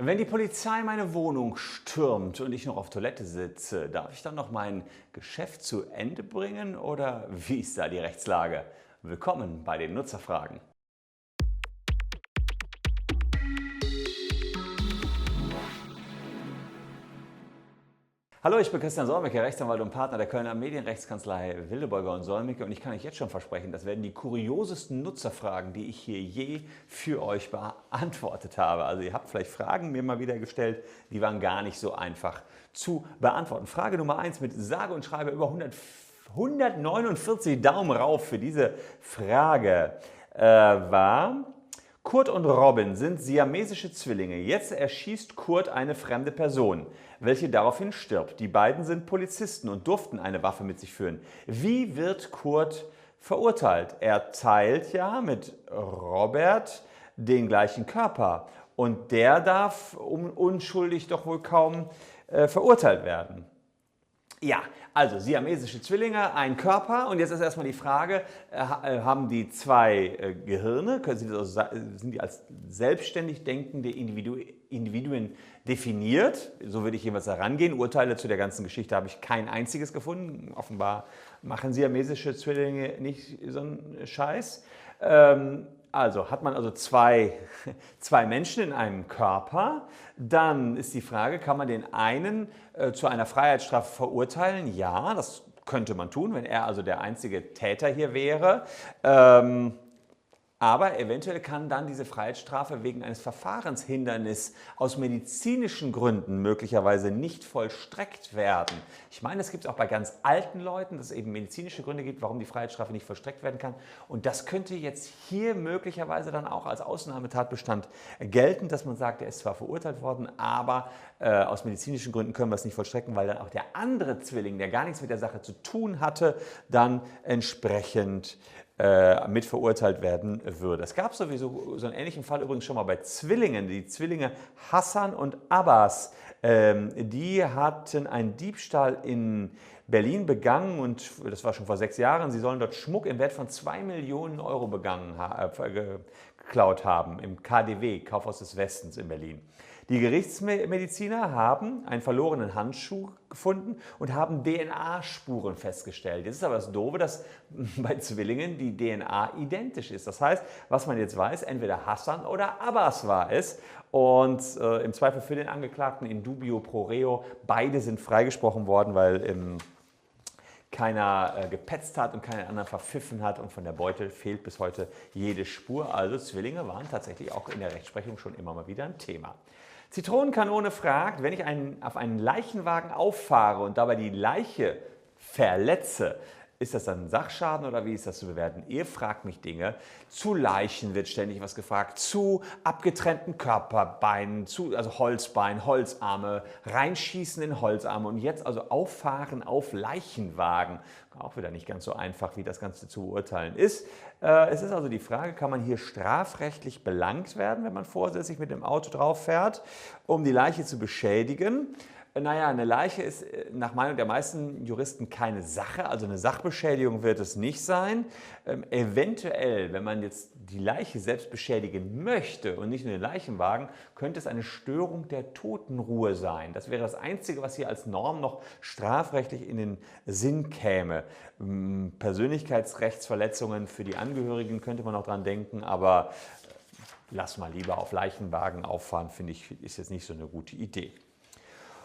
Wenn die Polizei meine Wohnung stürmt und ich noch auf Toilette sitze, darf ich dann noch mein Geschäft zu Ende bringen oder wie ist da die Rechtslage? Willkommen bei den Nutzerfragen. Hallo, ich bin Christian Solmecke, Rechtsanwalt und Partner der Kölner Medienrechtskanzlei Wildeborger und Solmecke und ich kann euch jetzt schon versprechen, das werden die kuriosesten Nutzerfragen, die ich hier je für euch beantwortet habe. Also ihr habt vielleicht Fragen mir mal wieder gestellt, die waren gar nicht so einfach zu beantworten. Frage Nummer 1 mit sage und schreibe über 149 Daumen rauf für diese Frage war: Kurt und Robin sind siamesische Zwillinge. Jetzt erschießt Kurt eine fremde Person, welche daraufhin stirbt. Die beiden sind Polizisten und durften eine Waffe mit sich führen. Wie wird Kurt verurteilt? Er teilt ja mit Robert den gleichen Körper und der darf unschuldig doch wohl kaum verurteilt werden. Ja, also siamesische Zwillinge, ein Körper und jetzt ist erstmal die Frage, haben die zwei Gehirne, sind die als selbstständig denkende Individuen definiert? So würde ich jeweils herangehen. Urteile zu der ganzen Geschichte habe ich kein einziges gefunden. Offenbar machen siamesische Zwillinge nicht so einen Scheiß. Also hat man zwei Menschen in einem Körper, dann ist die Frage, kann man den einen zu einer Freiheitsstrafe verurteilen? Ja, das könnte man tun, wenn er also der einzige Täter hier wäre. Aber eventuell kann dann diese Freiheitsstrafe wegen eines Verfahrenshindernisses aus medizinischen Gründen möglicherweise nicht vollstreckt werden. Ich meine, es gibt es auch bei ganz alten Leuten, dass es eben medizinische Gründe gibt, warum die Freiheitsstrafe nicht vollstreckt werden kann. Und das könnte jetzt hier möglicherweise dann auch als Ausnahmetatbestand gelten, dass man sagt, er ist zwar verurteilt worden, aber aus medizinischen Gründen können wir es nicht vollstrecken, weil dann auch der andere Zwilling, der gar nichts mit der Sache zu tun hatte, dann entsprechend mit verurteilt werden würde. Es gab sowieso so einen ähnlichen Fall übrigens schon mal bei Zwillingen. Die Zwillinge Hassan und Abbas, die hatten einen Diebstahl in Berlin begangen und das war schon vor 6 Jahren. Sie sollen dort Schmuck im Wert von 2 Millionen Euro geklaut haben im KaDeWe, Kaufhaus des Westens in Berlin. Die Gerichtsmediziner haben einen verlorenen Handschuh gefunden und haben DNA-Spuren festgestellt. Jetzt ist aber das Doofe, dass bei Zwillingen die DNA identisch ist. Das heißt, was man jetzt weiß, entweder Hassan oder Abbas war es. Und im Zweifel für den Angeklagten in dubio pro reo, beide sind freigesprochen worden, weil keiner gepetzt hat und keinen anderen verpfiffen hat und von der Beute fehlt bis heute jede Spur. Also Zwillinge waren tatsächlich auch in der Rechtsprechung schon immer mal wieder ein Thema. Zitronenkanone fragt, wenn ich auf einen Leichenwagen auffahre und dabei die Leiche verletze, ist das dann ein Sachschaden oder wie ist das zu bewerten? Ihr fragt mich Dinge. Zu Leichen wird ständig was gefragt, zu abgetrennten Körperbeinen, also Holzbein, Holzarme, reinschießen in Holzarme und jetzt also auffahren auf Leichenwagen. Auch wieder nicht ganz so einfach, wie das Ganze zu beurteilen ist. Es ist also die Frage, kann man hier strafrechtlich belangt werden, wenn man vorsätzlich mit dem Auto drauf fährt, um die Leiche zu beschädigen? Naja, eine Leiche ist nach Meinung der meisten Juristen keine Sache, also eine Sachbeschädigung wird es nicht sein. Eventuell, wenn man jetzt die Leiche selbst beschädigen möchte und nicht nur den Leichenwagen, könnte es eine Störung der Totenruhe sein. Das wäre das Einzige, was hier als Norm noch strafrechtlich in den Sinn käme. Persönlichkeitsrechtsverletzungen für die Angehörigen könnte man noch dran denken, aber lass mal lieber auf Leichenwagen auffahren, finde ich, ist jetzt nicht so eine gute Idee.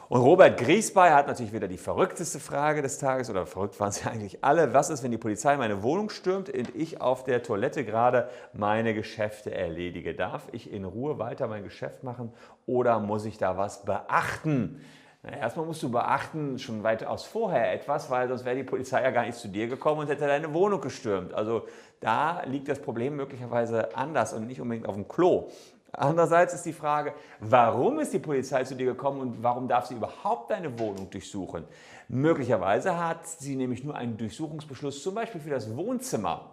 Und Robert Griesbay hat natürlich wieder die verrückteste Frage des Tages, oder verrückt waren sie eigentlich alle. Was ist, wenn die Polizei meine Wohnung stürmt und ich auf der Toilette gerade meine Geschäfte erledige? Darf ich in Ruhe weiter mein Geschäft machen oder muss ich da was beachten? Na, erstmal musst du beachten, schon weitaus vorher etwas, weil sonst wäre die Polizei ja gar nicht zu dir gekommen und hätte deine Wohnung gestürmt. Also da liegt das Problem möglicherweise anders und nicht unbedingt auf dem Klo. Andererseits ist die Frage, warum ist die Polizei zu dir gekommen und warum darf sie überhaupt deine Wohnung durchsuchen? Möglicherweise hat sie nämlich nur einen Durchsuchungsbeschluss, zum Beispiel für das Wohnzimmer.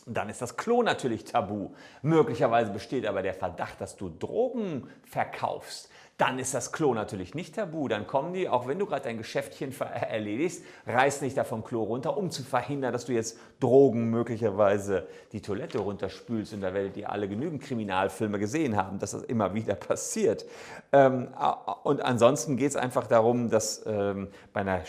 Dann ist das Klo natürlich tabu. Möglicherweise besteht aber der Verdacht, dass du Drogen verkaufst. dann ist das Klo natürlich nicht tabu. Dann kommen die, auch wenn du gerade dein Geschäftchen erledigst, reiß nicht da vom Klo runter, um zu verhindern, dass du jetzt Drogen möglicherweise die Toilette runterspülst. Und da werdet ihr alle genügend Kriminalfilme gesehen haben, dass das immer wieder passiert. Und ansonsten geht es einfach darum, dass bei einer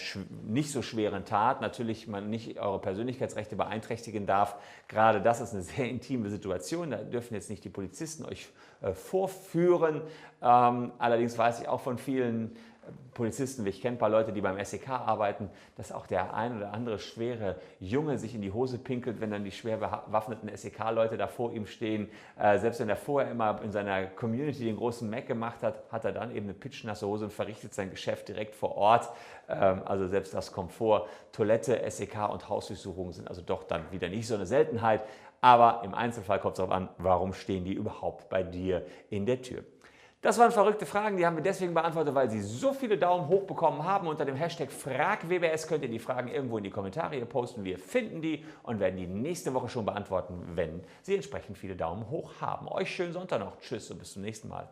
nicht so schweren Tat natürlich man nicht eure Persönlichkeitsrechte beeinträchtigen darf. Gerade das ist eine sehr intime Situation. Da dürfen jetzt nicht die Polizisten euch vorführen. Allerdings weiß ich auch von vielen Polizisten, ich kenne ein paar Leute, die beim SEK arbeiten, dass auch der ein oder andere schwere Junge sich in die Hose pinkelt, wenn dann die schwer bewaffneten SEK-Leute da vor ihm stehen. Selbst wenn er vorher immer in seiner Community den großen Mac gemacht hat, hat er dann eben eine pitschnasse Hose und verrichtet sein Geschäft direkt vor Ort. Also selbst das kommt vor. Toilette, SEK und Hausdurchsuchungen sind also doch dann wieder nicht so eine Seltenheit. Aber im Einzelfall kommt es darauf an, warum stehen die überhaupt bei dir in der Tür. Das waren verrückte Fragen, die haben wir deswegen beantwortet, weil sie so viele Daumen hoch bekommen haben. Unter dem Hashtag FragWBS könnt ihr die Fragen irgendwo in die Kommentare posten. Wir finden die und werden die nächste Woche schon beantworten, wenn sie entsprechend viele Daumen hoch haben. Euch schönen Sonntag noch. Tschüss und bis zum nächsten Mal.